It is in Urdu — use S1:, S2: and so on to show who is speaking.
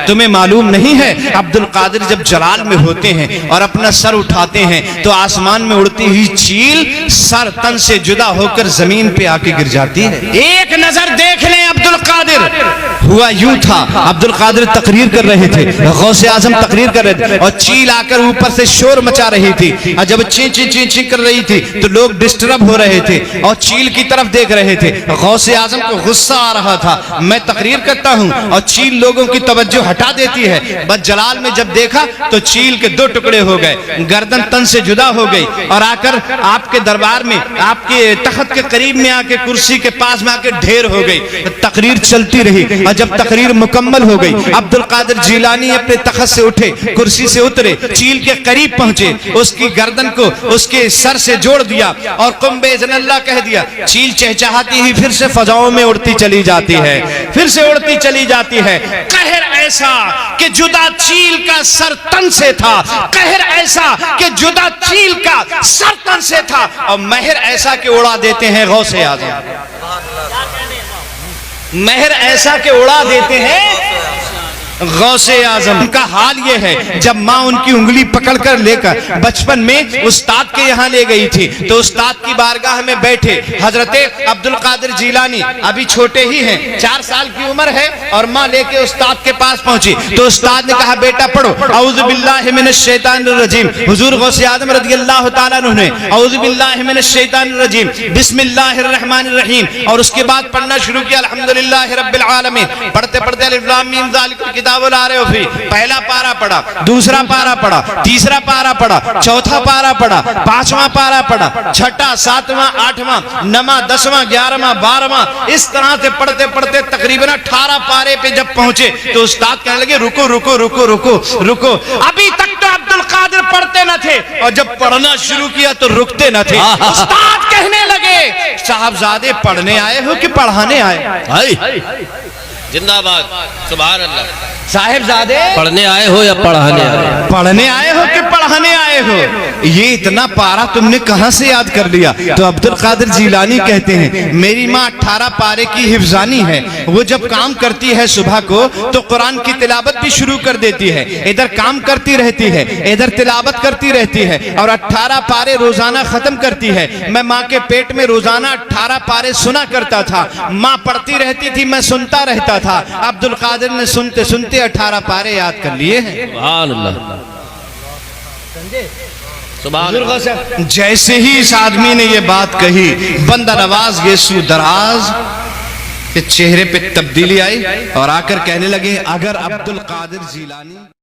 S1: تمہیں معلوم نہیں ہے عبد القادر جب جلال میں ہوتے ہیں اور اپنا سر اٹھاتے ہیں تو آسمان میں اڑتی ہوئی چیل سر تن سے جدا ہو کر زمین پہ آ کے گر جاتی ہے۔ ایک نظر دیکھ لیں عبد القادر، ہوا یوں تھا، عبد القادر تقریر کر رہے تھے، غوث اعظم تقریر کر رہے تھے اور چیل آ کر اوپر سے شور مچا رہی تھی، اور جب چین چین چین چین کر رہی تھی تو لوگ ڈسٹرب ہو رہے تھے اور چیل کی طرف دیکھ رہے تھے۔ غوث اعظم کو غصہ آ رہا تھا، میں تقریر کرتا ہوں اور چیل لوگوں کی توجہ ہٹا دیتی ہے، بس جلال میں جب دیکھا تو چیل کے دو ٹکڑے ہو گئے، گردن تن سے جدا ہو گئی اور آ کر آپ کے دربار میں آپ کے تخت کے قریب میں آ کے کرسی کے پاس میں آ کے ڈھیر ہو گئی۔ تقریر چلتی رہی اور جب تقریر مکمل ہو گئی عبد القادر جیلانی اپنے تخت سے اٹھے، کرسی سے اترے، چیل کے قریب پہنچے، اس کی گردن کو اس کے سر سے جوڑ دیا اور قم باذن اللہ کہہ دیا۔ چیل چہچہاتی ہی پھر سے فضاؤں میں اڑتی چلی جاتی ہے، پھر سے اڑتی چلی جاتی ہے۔ قہر ایسا کہ جدا چیل کا سر تن سے تھا، قہر ایسا کہ جدا چیل کا سر تن سے تھا، اور مہر ایسا کہ اڑا دیتے ہیں غوث اعظم، مہر ایسا کہ اڑا دیتے ہیں غوث اعظم۔ ان کا حال یہ ہے جب ماں ان کی انگلی پکڑ کر لے کر بچپن میں استاد کے یہاں لے گئی تھی تو استاد کی بارگاہ میں بیٹھے حضرت عبد القادر جیلانی ابھی چھوٹے ہی ہیں، 4 سال کی عمر ہے، اور ماں لے کے استاد کے پاس پہنچی تو استاد نے کہا بیٹا پڑھو اعوذ باللہ من الشیطان الرجیم۔ حضور غوث اعظم رضی اللہ تعالیٰ عنہ نے اعوذ باللہ من الشیطان الرجیم بسم اللہ الرحمن الرحیم اور اس کے بعد پڑھنا شروع کیا الحمدللہ رب العالمین۔ پڑھتے پڑھتے الف لام میم ذالک کتاب لا رہے ہو فی، پہلا پارا پڑھا، دوسرا پارا پڑھا، تیسرا پارا پڑھا، چوتھا پارا پڑھا، 5واں پارا پڑھا، 6واں 7واں 8واں 9واں 10واں 11واں 12واں، اس طرح سے پڑھتے پڑھتے تقریباً 18 پارے پہ جب پہنچے تو استاد کہنے لگے رکو رکو رکو رکو رکو۔ ابھی تک تو عبد القادر پڑھتے نہ تھے اور جب پڑھنا شروع کیا تو رکتے نہ تھے۔ استاد کہنے لگے صاحبزادے پڑھنے آئے ہو کہ پڑھانے آئے؟
S2: زندہ باد، سبحان اللہ۔
S1: صاحبزادے
S2: پڑھنے آئے ہو یا پڑھانے آئے ہو؟
S1: پڑھنے آئے ہو کہ پڑھانے آئے ہو؟ یہ اتنا پارا تم نے کہاں سے یاد کر لیا؟ تو عبد القادر جیلانی کہتے ہیں میری ماں 18 پارے کی حفظانی ہے، وہ جب کام کرتی ہے صبح کو تو قرآن کی تلاوت بھی شروع کر دیتی ہے، ادھر کام کرتی رہتی ہے ادھر تلاوت کرتی رہتی ہے اور 18 پارے روزانہ ختم کرتی ہے۔ میں ماں کے پیٹ میں روزانہ 18 پارے سنا کرتا تھا، ماں پڑھتی رہتی تھی میں سنتا رہتا تھا۔ عبد القادر نے سنتے سنتے 18 پارے یاد کر لیے ہیں۔
S2: سبحان اللہ، سبحان اللہ۔
S1: جیسے ہی اس آدمی نے یہ بات کہی بندہ نواز یسوع دراز کے چہرے پہ تبدیلی آئی اور آ کر کہنے لگے اگر عبد القادر جیلانی